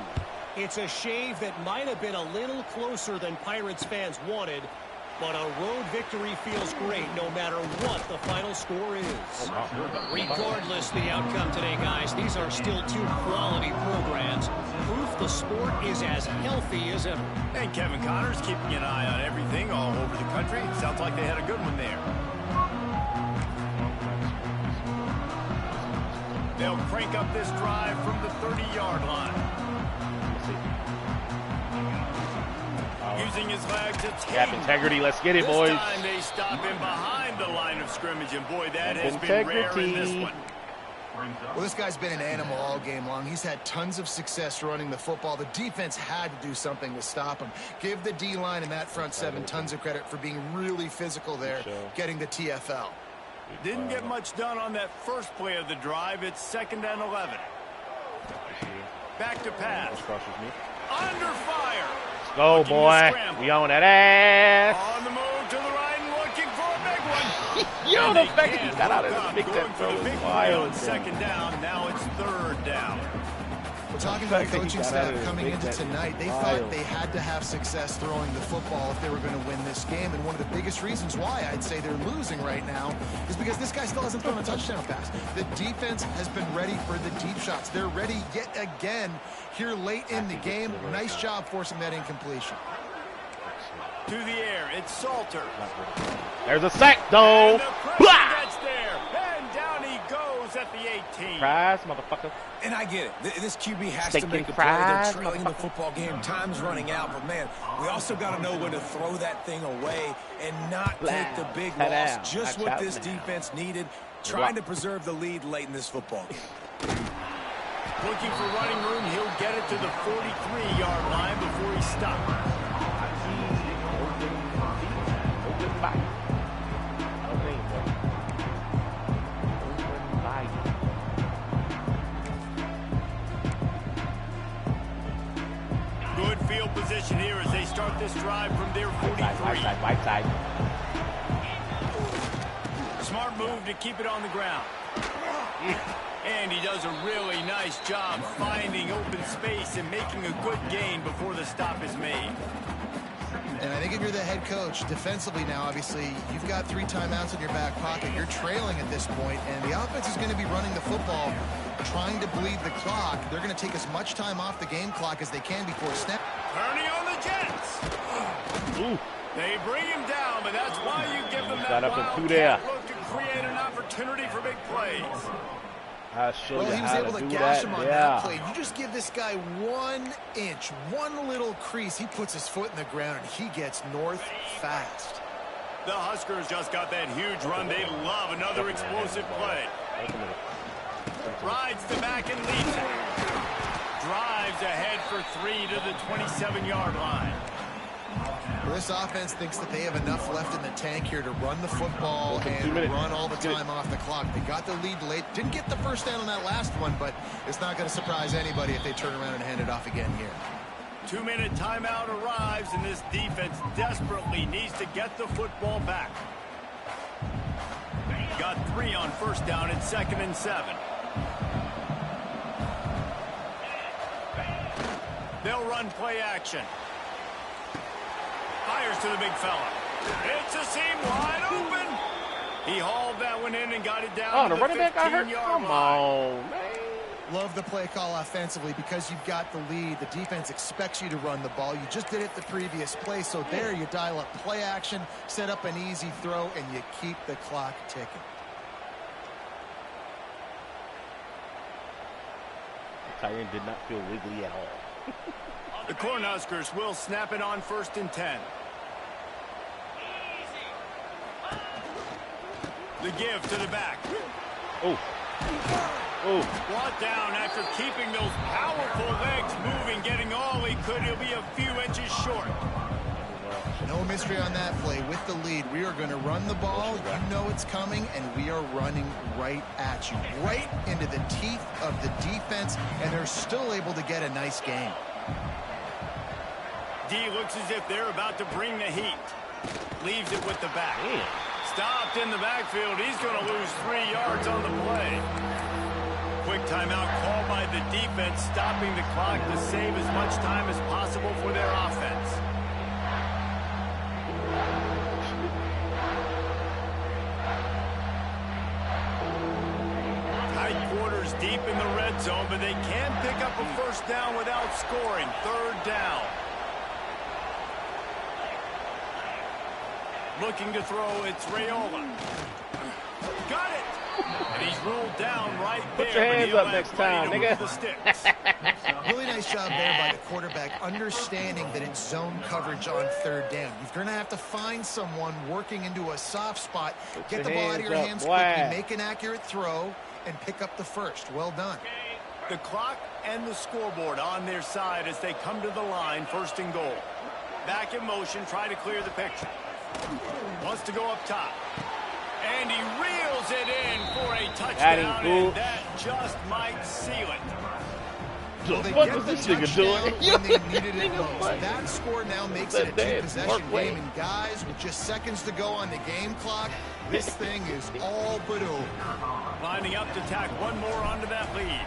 It's a shave that might have been a little closer than Pirates fans wanted, but a road victory feels great no matter what the final score is. Regardless the outcome today, guys, these are still 2 quality programs. Proof the sport is as healthy as ever. And Kevin Connors keeping an eye on everything all over the country. Sounds like they had a good one there. They'll crank up this drive from the 30-yard line. Using his legs, it's Gap Hayden. integrity. Let's get it, This boys. time they stop him behind the line of scrimmage, and boy, that has been rare in this Integrity. one. Well, this guy's been an animal all game long. He's had tons of success running the football. The defense had to do something to stop him. Give the D-line and that front 7 tons of credit for being really physical there, getting the TFL. Didn't get much done on that first play of the drive. It's 2nd and 11. Back to pass. Under fire. Go, Looking to boy. scramble. We on that ass. On the move to the right and looking for a big one. Yo, And the they fact that he can't got out hook of up, the big going that for throw the big is play wild. on 2nd down. Now it's 3rd down. Well, talking to the coaching staff coming into tonight, they thought they had to have success throwing the football if they were going to win this game. And one of the biggest reasons why I'd say they're losing right now is because this guy still hasn't thrown a touchdown pass. The defense has been ready for the deep shots. They're ready yet again here late in the game. Nice job forcing that incompletion. To the air, it's Salter. There's a sack, though. And the pressure Blah! gets there. And down he goes at the 18. Prize, motherfucker. And I get it. This QB has Steak to make and a play. They're fries, trailing the football game. Time's running out. But, man, we also got to know when to throw that thing away and not take the big Head loss. out. Just Watch what out this now. defense needed, trying to preserve the lead late in this football game. Looking for running room. He'll get it to the 43-yard line before he stops. their 43. Right side. Smart move to keep it on the ground. And he does a really nice job finding open space and making a good gain before the stop is made. And I think if you're the head coach, defensively now, obviously, you've got 3 timeouts in your back pocket. You're trailing at this point, and the offense is going to be running the football, trying to bleed the clock. They're going to take as much time off the game clock as they can before snap. Turning on the Jets. Ooh. They bring him down, but that's why you give them Got that up in 2 there. wildcat look to create an opportunity for big plays. I'll show Well, you he was how able to do gash that. him on that play. You just give this guy 1 inch, 1 little crease. He puts his foot in the ground, and he gets north fast. The Huskers just got that huge run. They love another explosive play. Rides the back and leads it. Drives ahead for 3 to the 27-yard line. Well, this offense thinks that they have enough left in the tank here to run the football and run all the time off the clock. They got the lead late. Didn't get the first down on that last one, but it's not going to surprise anybody if they turn around and hand it off again here. 2-minute timeout arrives, and this defense desperately needs to get the football back. Got 3 on first down and 2nd and 7. They'll run play action. Fires to the big fella. It's a seam wide open. He hauled that one in and got it down to the 15-yard line. Come on, man. Love the play call offensively because you've got the lead. The defense expects you to run the ball. You just did it the previous play, so there you dial up play action, set up an easy throw, and you keep the clock ticking. The tight end did not feel wiggly at all. The Cornhuskers will snap it on 1st and 10. The give to the back. Oh. Brought down after keeping those powerful legs moving, getting all he could. He'll be a few inches short. No mystery on that play. With the lead, we are going to run the ball. You know it's coming, and we are running right at you, right into the teeth of the defense, and they're still able to get a nice game. D looks as if they're about to bring the heat. Leaves it with the back. Stopped in the backfield. He's going to lose 3 yards on the play. Quick timeout called by the defense, stopping the clock to save as much time as possible for their offense. Tight quarters deep in the red zone, but they can pick up a first down without scoring. 3rd down. Looking to throw, it's Raiola. Got it! And he's rolled down right there. Put your hands up next time, nigga. The sticks. Really nice job there by the quarterback, understanding that it's zone coverage on 3rd down. You're going to have to find someone working into a soft spot, get the ball out of your hands quickly, make an accurate throw, and pick up the first. Well done. The clock and the scoreboard on their side as they come to the line, 1st and goal. Back in motion, try to clear the picture. Wants to go up top. And he reels it in for a touchdown, and that just might seal it. Well, they get the touchdown when they needed it most. That score now makes it a 2-possession game, and guys, with just seconds to go on the game clock, this thing is all but over. Lining up to tack one more onto that lead.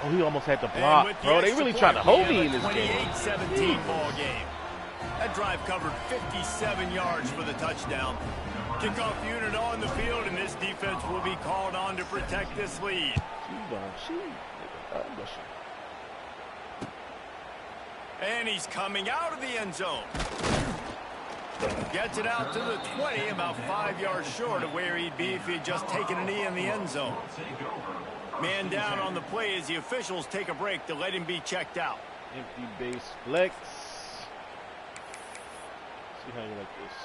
Oh, he almost had to block, bro. They really tried to hold me in this game. 28-17 ball game. That drive covered 57 yards for the touchdown. Kickoff unit on the field, and this defense will be called on to protect this lead. And he's coming out of the end zone. Gets it out to the 20, about 5 yards short of where he'd be if he'd just taken a knee in the end zone. Man down on the play as the officials take a break to let him be checked out. Empty base flex. See how you like this.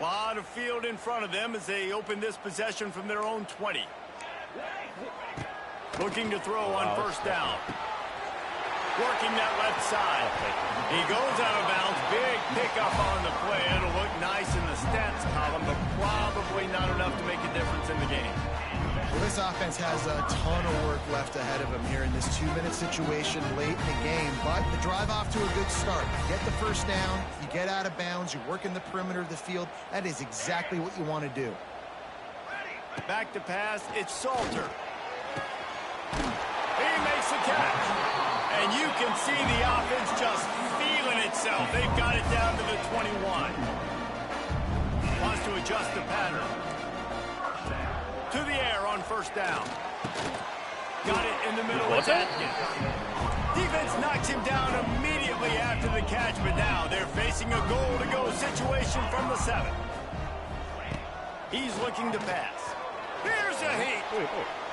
Lot of field in front of them as they open this possession from their own 20. Looking to throw on 1st down. Working that left side. He goes out of bounds. Big pickup on the play. It'll look nice in the stats column, but probably not enough to make a difference in the game. Well, this offense has a ton of work left ahead of them here in this 2-minute situation late in the game. But the drive off to a good start. You get the first down, you get out of bounds, you work in the perimeter of the field. That is exactly what you want to do. Back to pass, it's Salter. He makes the catch. And you can see the offense just feeling itself. They've got it down to the 21. Wants to adjust the pattern. To the air on first down. Got it in the middle of Atkins. Defense knocks him down immediately after the catch, but now they're facing a goal-to-go situation from the 7. He's looking to pass. Here's a heat.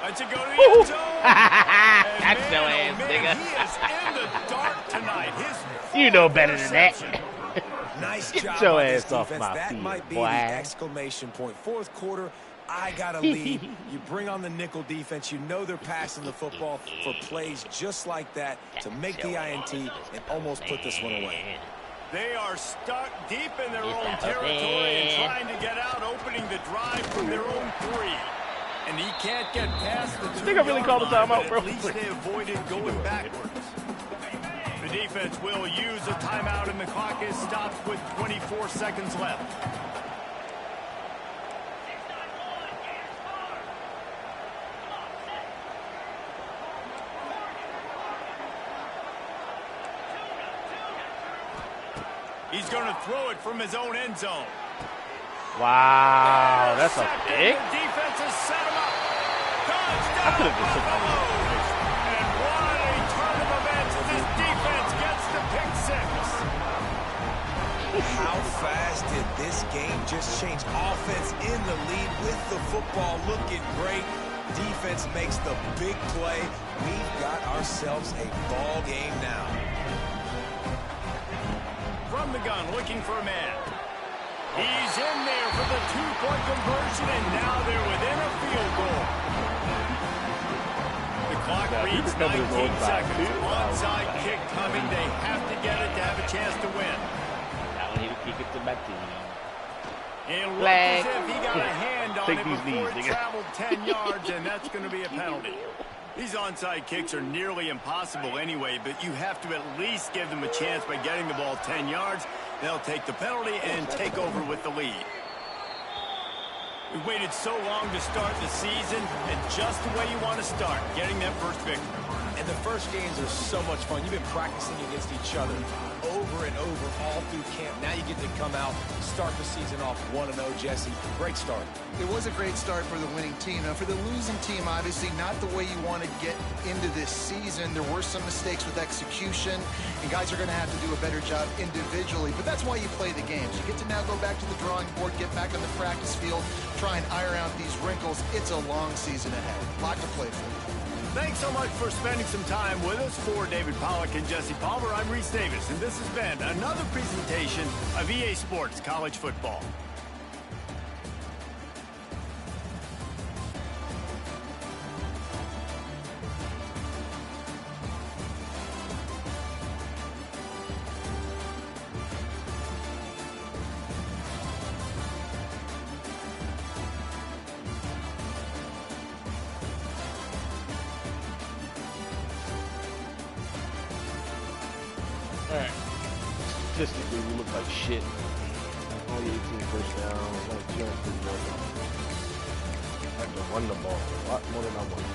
Let's it go to the end zone. That's no ass, nigga. He is in the dark tonight. You know better than that. Nice Get job your by ass this off defense. my That field, might be boy. the exclamation point. Fourth quarter, I got a lead. You bring on the nickel defense. You know they're passing the football for plays just like that to make the INT and almost put this one away. They are stuck deep in their own territory and trying to get out, opening the drive from their own 3. And he can't get past the 2-yard line. Think I really called the timeout, bro? At least they avoided going backwards. The defense will use a timeout, and the clock is stopped with 24 seconds left. He's going to throw it from his own end zone. Wow, that's a pick. The defense has set him up. Touchdown, I could have just took that. Buffaloes. And what a turn of events. This defense gets the pick 6. How fast did this game just change? Offense in the lead with the football looking great. Defense makes the big play. We've got ourselves a ball game now. From the gun, looking for a man. He's in there for the 2-point conversion, and now they're within a field goal. The clock reads 19 seconds. Onside kick coming. They have to get it to have a chance to win. I need to kick it to my team. It looks Flag. as if he got a hand on Take it these before knees, it nigga. traveled 10 yards, and that's going to be a penalty. These onside kicks are nearly impossible anyway, but you have to at least give them a chance by getting the ball 10 yards. They'll take the penalty and take over with the lead. We waited so long to start the season, and just the way you want to start, getting that first victory. And the first games are so much fun. You've been practicing against each other over and over all through camp. Now you get to come out, start the season off 1-0, Jesse. Great start. It was a great start for the winning team. Now, for the losing team, obviously not the way you want to get into this season. There were some mistakes with execution, and guys are going to have to do a better job individually. But that's why you play the games. You get to now go back to the drawing board, get back on the practice field, try and iron out these wrinkles. It's a long season ahead. A lot to play for. Thanks so much for spending some time with us. For David Pollack and Jesse Palmer, I'm Reese Davis, and this has been another presentation of EA Sports College Football. Alright. Statistically, we look like shit. Only 18 first downs, like 250 yards. I have to run the ball a lot more than I want.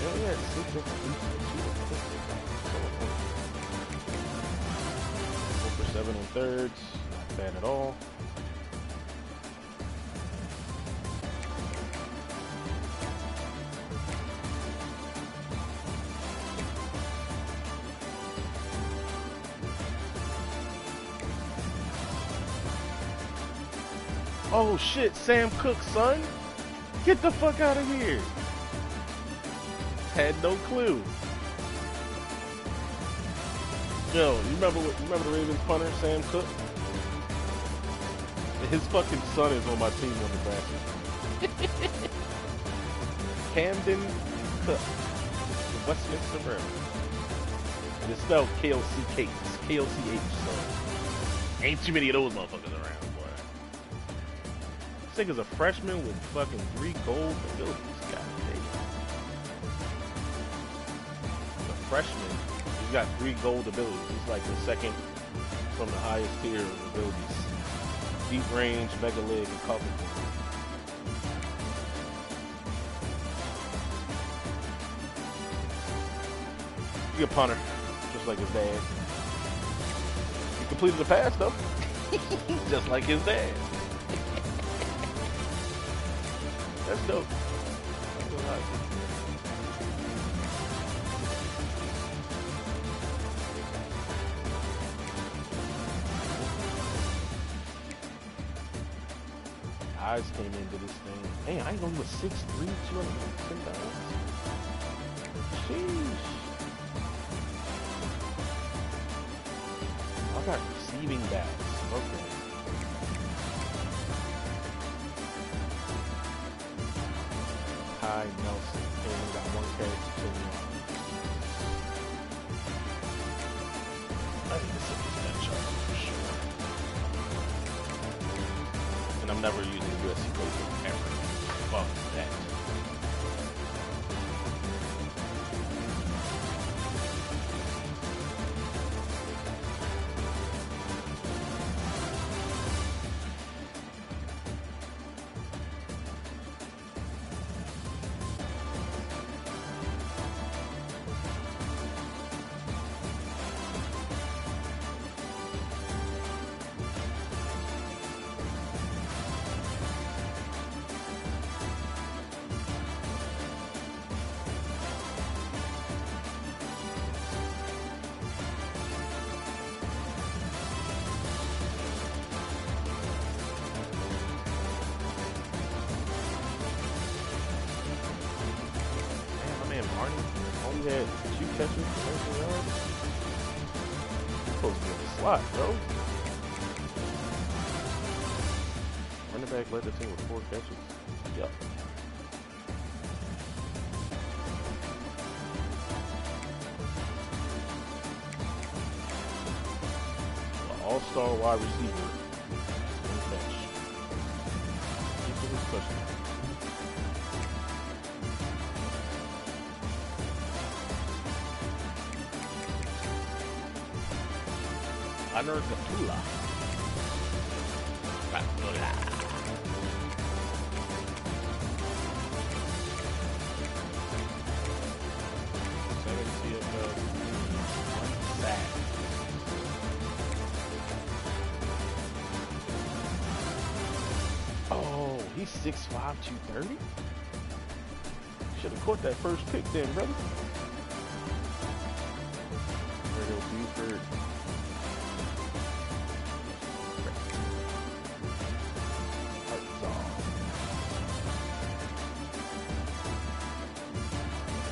Yeah, 4 for 7 on thirds. Not bad at all. Oh shit, Sam Cooke, son. Get the fuck out of here. Had no clue. Yo, you remember the Ravens punter, Sam Cooke? His fucking son is on my team on Nebraska. Camden Cook. The Westminster Maryland. And it's spelled K-O-C-K. It's K-O-C-H, so ain't too many of those motherfuckers around. nigga's a freshman with fucking 3 gold abilities. God damn. A freshman, he's got 3 gold abilities. He's like the second from the highest tier of abilities. Deep range, mega leg, and coffee corner. He's a punter, just like his dad. He completed the pass though, just like his dad. That's dope. I feel like it. Eyes came into this thing. Man, I ain't know he was 6'3", 210 pounds. Sheesh. I got receiving backs. Okay. Ty Nelson. And got 1 carry for 10 yards. I need to set this bench up for sure. And I'm never using USC playbook ever. Fuck that. Only had 2 catches for 19 yards. He's supposed to be in the slot, bro. Running back led the team with 4 catches. Yup. An all-star wide receiver. 1 catch. He's in his touchdown. Honor Gatula. Gatula. 7 CFL, 1 sack. Oh, he's 6'5", 230? Should have caught that first pick then, brother. Radio Buford.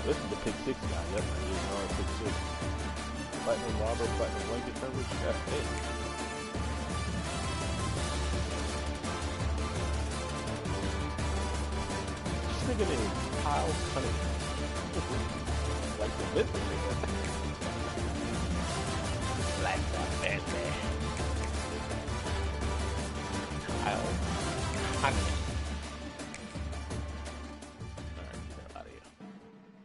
This is the pick 6 guy. Yep, he is now pick 6. Platinum robber, platinum blanket coverage. God damn. This nigga named Kyle Cunningham. Like the Whitman nigga. Like the Whitman. Kyle Cunningham.